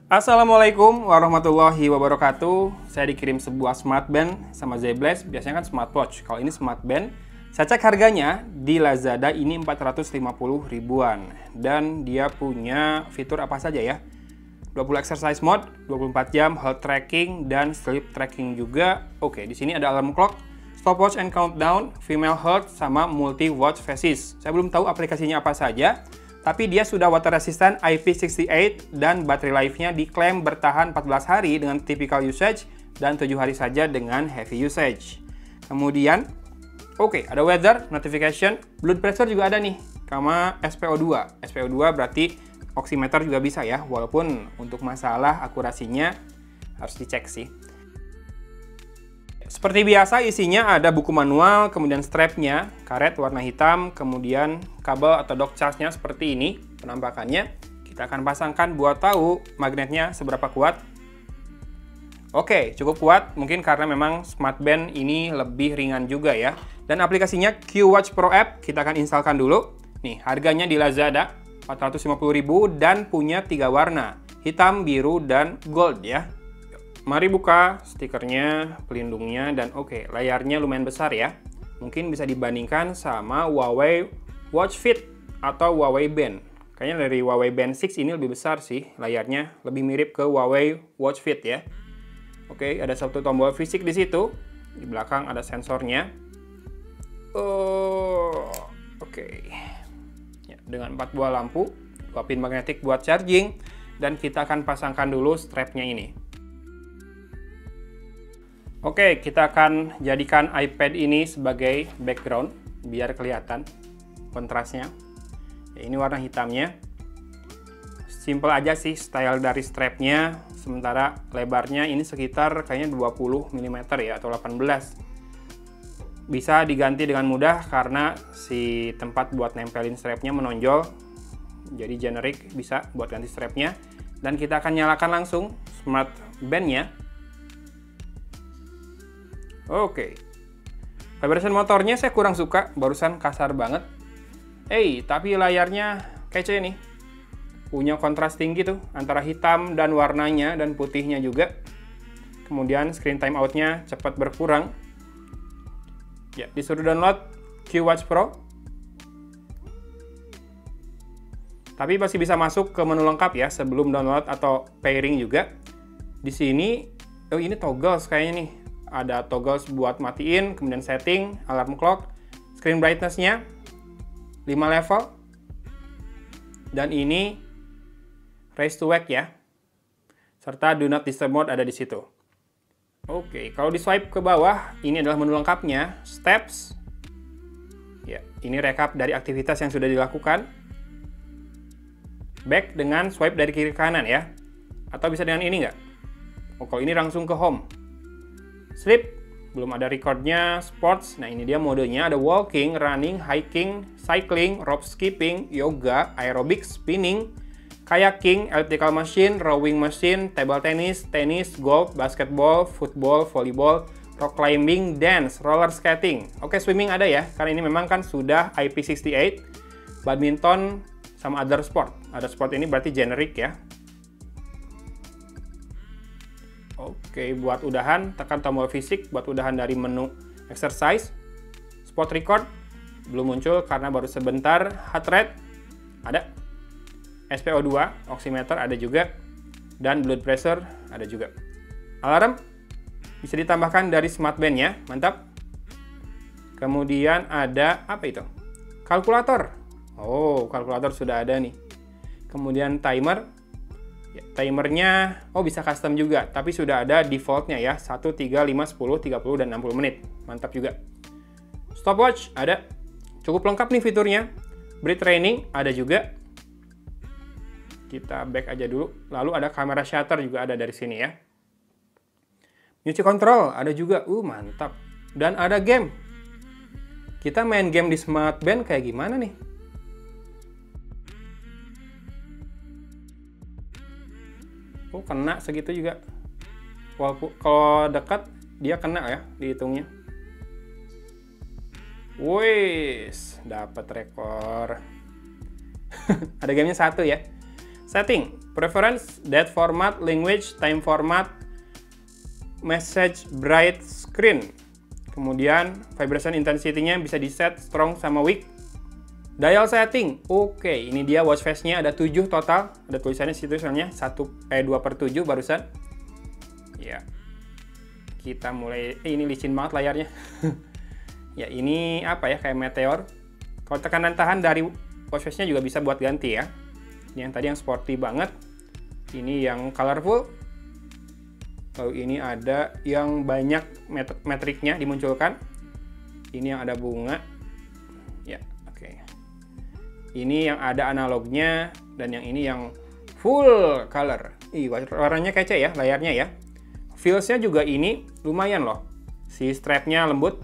Assalamualaikum warahmatullahi wabarakatuh. Saya dikirim sebuah smartband sama Zebless. Biasanya kan smartwatch. Kalau ini smartband, saya cek harganya di Lazada ini 450 ribuan. Dan dia punya fitur apa saja ya? 20 exercise mode, 24 jam health tracking dan sleep tracking juga. Oke, di sini ada alarm clock, stopwatch and countdown, female health sama multi watch faces. Saya belum tahu aplikasinya apa saja. Tapi dia sudah water resistant IP68 dan baterai life-nya diklaim bertahan 14 hari dengan typical usage dan 7 hari saja dengan heavy usage. Kemudian, ada weather, notification, blood pressure juga ada nih, sama SpO2. SpO2 berarti oximeter juga bisa ya, walaupun untuk masalah akurasinya harus dicek sih. Seperti biasa isinya ada buku manual, kemudian strapnya, karet warna hitam, kemudian kabel atau dock charge-nya seperti ini penampakannya. Kita akan pasangkan buat tahu magnetnya seberapa kuat. Oke, cukup kuat, mungkin karena memang smartband ini lebih ringan juga ya. Dan aplikasinya QWatch Pro App kita akan instalkan dulu. Nih, harganya di Lazada 450.000 dan punya 3 warna, hitam, biru, dan gold ya. Mari buka stikernya, pelindungnya, dan layarnya lumayan besar ya. Mungkin bisa dibandingkan sama Huawei Watch Fit atau Huawei Band. Kayaknya dari Huawei Band 6 ini lebih besar sih layarnya, lebih mirip ke Huawei Watch Fit ya. Ada satu tombol fisik di situ. Di belakang ada sensornya. Ya, dengan 4 buah lampu, 2 pin magnetik buat charging, dan kita akan pasangkan dulu strapnya ini. Kita akan jadikan iPad ini sebagai background biar kelihatan kontrasnya. Ya, ini warna hitamnya. Simple aja sih style dari strapnya. Sementara lebarnya ini sekitar kayaknya 20 mm ya, atau 18. Bisa diganti dengan mudah karena si tempat buat nempelin strapnya menonjol. Jadi generik bisa buat ganti strapnya. Dan kita akan nyalakan langsung smart band-nya. Vibration motornya saya kurang suka, barusan kasar banget. Tapi layarnya kece nih. Punya kontras tinggi tuh, antara hitam dan warnanya dan putihnya juga. Kemudian screen time out-nya cepat berkurang. Ya, disuruh download QWatch Pro. Tapi masih bisa masuk ke menu lengkap ya, sebelum download atau pairing juga. Di sini, ini toggles kayaknya nih. Ada toggles buat matiin, kemudian setting, alarm clock, screen brightness-nya 5 level, dan ini raise to wake ya, serta do not disturb mode ada di situ. Kalau di swipe ke bawah, ini adalah menu lengkapnya, steps, ya, ini recap dari aktivitas yang sudah dilakukan, back dengan swipe dari kiri ke kanan ya, atau bisa dengan ini nggak? Kalau ini langsung ke home. Sleep, belum ada recordnya. Sports, nah ini dia modenya, ada walking, running, hiking, cycling, rope skipping, yoga, aerobics, spinning, kayaking, elliptical machine, rowing machine, table tennis, tenis, golf, basketball, football, volleyball, rock climbing, dance, roller skating. Swimming ada ya, karena ini memang kan sudah IP68, badminton, sama other sport. Other sport ini berarti generic ya. Buat udahan, tekan tombol fisik buat udahan dari menu exercise. Spot record belum muncul karena baru sebentar. Heart rate ada. SpO2, oximeter ada juga. Dan blood pressure ada juga. Alarm bisa ditambahkan dari smartband ya, mantap. Kemudian ada apa itu? Kalkulator. Kalkulator sudah ada nih. Kemudian timer. Ya, timernya bisa custom juga, tapi sudah ada defaultnya ya, 1, 3, 5, 10, 30, dan 60 menit. Mantap juga. Stopwatch ada. Cukup lengkap nih fiturnya. Breath training ada juga. Kita back aja dulu. Lalu ada kamera shutter juga ada dari sini ya. Music control ada juga. Mantap. Dan ada game. Kita main game di smartband kayak gimana nih? Kena segitu juga. Walaupun kalau dekat dia kena ya dihitungnya. Dapat rekor. Ada gamenya 1 ya. Setting, Preference, date format, language, time format, message bright screen. Kemudian vibration intensity-nya bisa di set strong sama weak. Dial setting. Oke, ini dia watch face-nya ada 7 total. Ada tulisannya situ soalnya 2/7 barusan. Ya. Kita mulai ini licin banget layarnya. Ya, ini apa ya, kayak meteor. Kalau tekanan tahan dari watch face-nya juga bisa buat ganti ya. Ini yang tadi yang sporty banget. Ini yang colorful. Lalu ini ada yang banyak metriknya dimunculkan. Ini yang ada bunga. Ya, oke. Ini yang ada analognya dan yang ini yang full color. Ih, warnanya kece ya layarnya ya. Feels-nya juga ini lumayan loh. Si strap-nya lembut.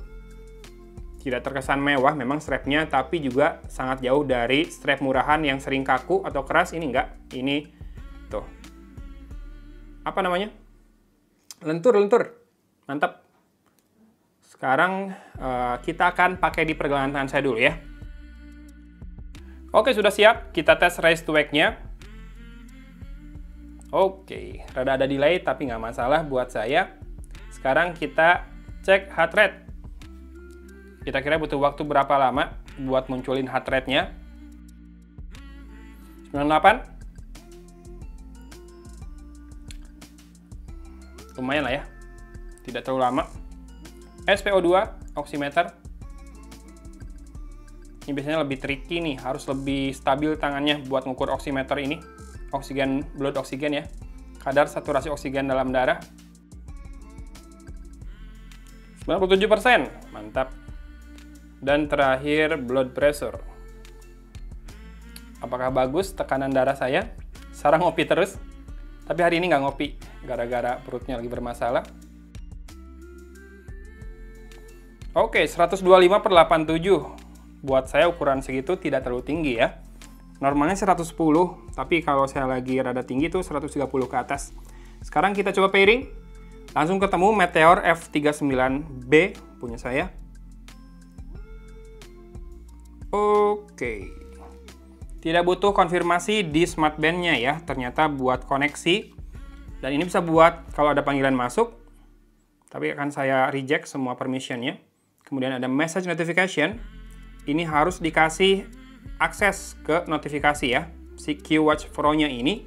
Tidak terkesan mewah memang strap-nya, tapi juga sangat jauh dari strap murahan yang sering kaku atau keras. Ini enggak. Ini tuh. Apa namanya? Lentur. Mantap. Sekarang kita akan pakai di pergelangan tangan saya dulu ya. Oke, sudah siap. Kita tes raise to wake-nya. Oke, rada ada delay tapi nggak masalah buat saya. Sekarang kita cek heart rate. Kita kira butuh waktu berapa lama buat munculin heart rate-nya. 98. Lumayan lah ya. Tidak terlalu lama. SpO2, oximeter. Ini biasanya lebih tricky nih, harus lebih stabil tangannya buat ngukur oximeter ini. Oksigen, blood oksigen ya. Kadar saturasi oksigen dalam darah. 97%. Mantap. Dan terakhir blood pressure. Apakah bagus tekanan darah saya? Sarah ngopi terus. Tapi hari ini nggak ngopi, gara-gara perutnya lagi bermasalah. Oke, 125/87. Buat saya ukuran segitu tidak terlalu tinggi ya. Normalnya 110, tapi kalau saya lagi rada tinggi tuh 130 ke atas. Sekarang kita coba pairing. Langsung ketemu Meteor F39B punya saya. Oke. Tidak butuh konfirmasi di smartband-nya ya, ternyata buat koneksi. Dan ini bisa buat kalau ada panggilan masuk, tapi akan saya reject semua permission-nya. Kemudian ada message notification. Ini harus dikasih akses ke notifikasi ya, si Q-Watch Pro-nya ini.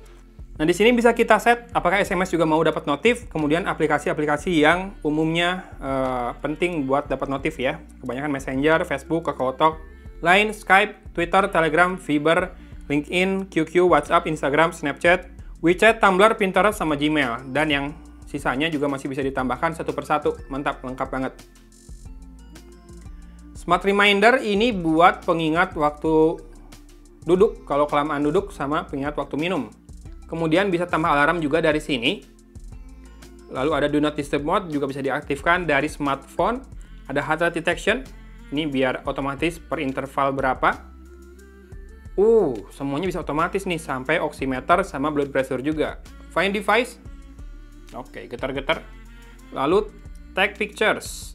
Nah, di sini bisa kita set apakah SMS juga mau dapat notif, kemudian aplikasi-aplikasi yang umumnya penting buat dapat notif ya. Kebanyakan Messenger, Facebook, KakaoTalk, Line, Skype, Twitter, Telegram, Viber, LinkedIn, QQ, WhatsApp, Instagram, Snapchat, WeChat, Tumblr, Pinterest, sama Gmail. Dan yang sisanya juga masih bisa ditambahkan satu persatu. Mantap, lengkap banget. Smart Reminder ini buat pengingat waktu duduk, kalau kelamaan duduk, sama pengingat waktu minum. Kemudian bisa tambah alarm juga dari sini. Lalu ada Do Not Disturb Mode, juga bisa diaktifkan dari smartphone. Ada Heart Rate Detection, ini biar otomatis per interval berapa. Semuanya bisa otomatis nih, sampai oximeter sama blood pressure juga. Find Device, oke, getar-getar. Lalu Take Pictures.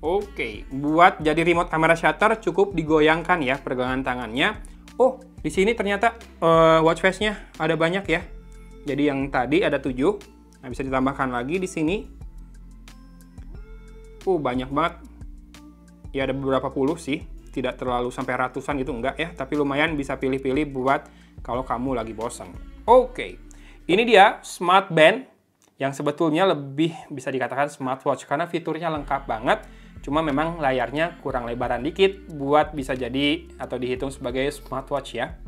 Oke, buat jadi remote kamera shutter cukup digoyangkan ya pergelangan tangannya. Di sini ternyata watch face-nya ada banyak ya. Jadi yang tadi ada 7. Nah, bisa ditambahkan lagi di sini. Banyak banget. Ya ada beberapa puluh sih. Tidak terlalu sampai ratusan gitu enggak ya, tapi lumayan bisa pilih-pilih buat kalau kamu lagi bosan. Oke. Ini dia Smart Band yang sebetulnya lebih bisa dikatakan smartwatch karena fiturnya lengkap banget. Cuma memang layarnya kurang lebaran dikit buat bisa jadi atau dihitung sebagai smartwatch ya.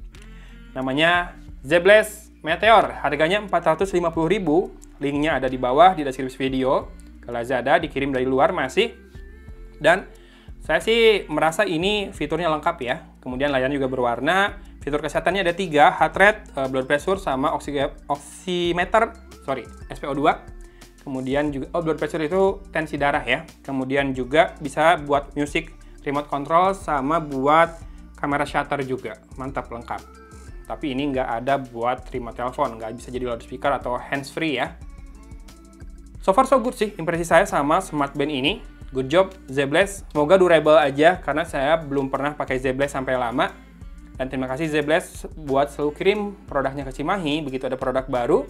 Namanya Zebless Meteor. Harganya 450.000. Linknya ada di bawah di deskripsi video. Ke Lazada, dikirim dari luar masih. Dan saya sih merasa ini fiturnya lengkap ya. Kemudian layarnya juga berwarna. Fitur kesehatannya ada 3, heart rate, blood pressure, sama oximeter, SpO2. Kemudian juga, blood pressure itu tensi darah ya. Kemudian juga bisa buat music remote control sama buat kamera shutter juga. Mantap, lengkap. Tapi ini nggak ada buat remote telepon, nggak bisa jadi loudspeaker atau hands free ya. So far so good sih impresi saya sama Smart Band ini. Good job Zebless. Semoga durable aja karena saya belum pernah pakai Zebless sampai lama. Dan terima kasih Zebless buat selalu kirim produknya ke Cimahi begitu ada produk baru.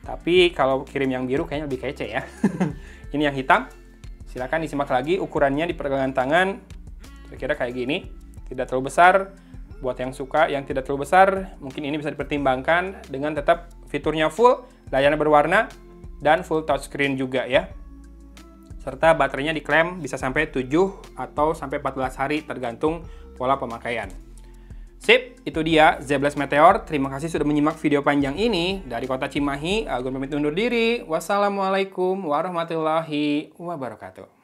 Tapi kalau kirim yang biru kayaknya lebih kece ya. Ini yang hitam. Silakan disimak lagi ukurannya di pergelangan tangan. Kira-kira kayak gini. Tidak terlalu besar. Buat yang suka yang tidak terlalu besar, mungkin ini bisa dipertimbangkan dengan tetap fiturnya full, layarnya berwarna, dan full touchscreen juga ya. Serta baterainya diklaim bisa sampai 7 atau sampai 14 hari tergantung pola pemakaian. Sip, itu dia Zebless Meteor. Terima kasih sudah menyimak video panjang ini. Dari kota Cimahi, Agun pamit undur diri. Wassalamualaikum warahmatullahi wabarakatuh.